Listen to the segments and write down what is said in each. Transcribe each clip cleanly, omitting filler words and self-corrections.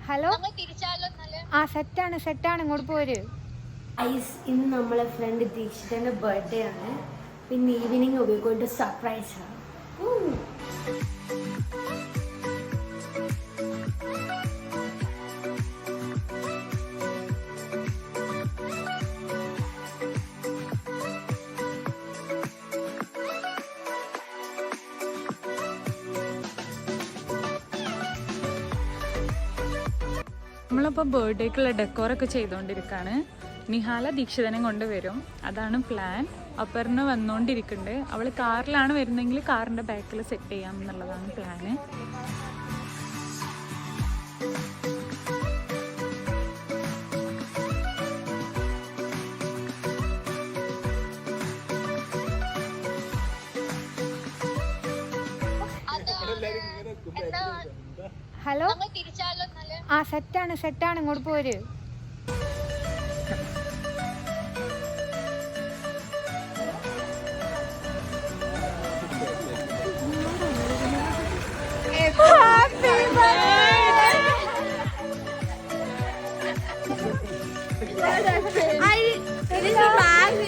Hello ആ സെറ്റാണ് ഇങ്ങോട്ട് പോര്. ഇന്ന് നമ്മളെ ഫ്രണ്ട് ദീക്ഷിതന്റെ ബർത്ത്ഡേ ആണ്. പിന്നെ evening we going to surprise her. നമ്മളിപ്പോൾ ബർത്ത്ഡേക്കുള്ള ഡെക്കോറൊക്കെ ചെയ്തുകൊണ്ടിരിക്കുകയാണ്. നിഹാല ദീക്ഷിതനെ കൊണ്ടുവരും, അതാണ് പ്ലാൻ. അപ്പറിന് വന്നുകൊണ്ടിരിക്കുന്നുണ്ട്. അവൾ കാറിലാണ് വരുന്നതെങ്കിൽ കാറിൻ്റെ ബാക്കിൽ സെറ്റ് ചെയ്യാം എന്നുള്ളതാണ് പ്ലാന്. ഹലോ ആ സെറ്റാണ് ഇങ്ങോട്ട് പോര്.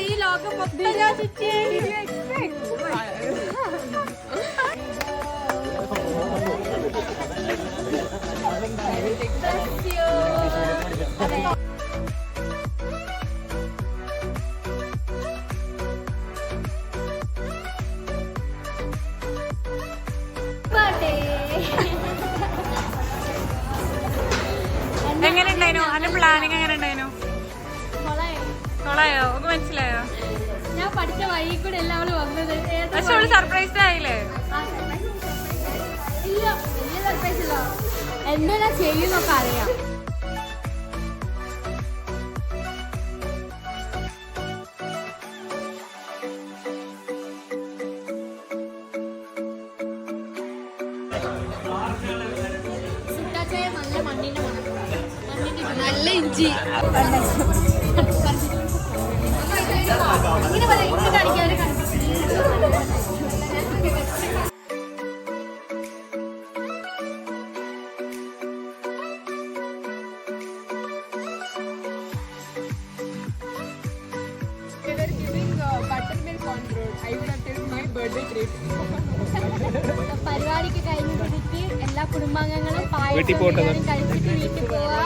ഈ ലോകം മൊത്തം എങ്ങനെ ഉണ്ടായിരുന്നു അതിന്റെ പ്ലാനിങ്? എങ്ങനെ ഉണ്ടായിരുന്നു? കൊളായോ? ഒക്കെ മനസ്സിലായോ? ഞാൻ പഠിച്ച വഴി കൂടെ എല്ലാവരും വന്നത്. പക്ഷെ അവള് സർപ്രൈസ്ഡ് ആയില്ലേ? ഇല്ല, വലിയ സർപ്രൈസ് ഇല്ല. എന്തെല്ലാം ചെയ്യുന്നൊക്കെ അറിയാം. നല്ല ഇഞ്ചി പരിപാടിക്ക് കഴിഞ്ഞ സ്ഥിതിക്ക് എല്ലാ കുടുംബാംഗങ്ങളും പായസം കഴിച്ചിട്ട് വീട്ടിൽ പോവാ.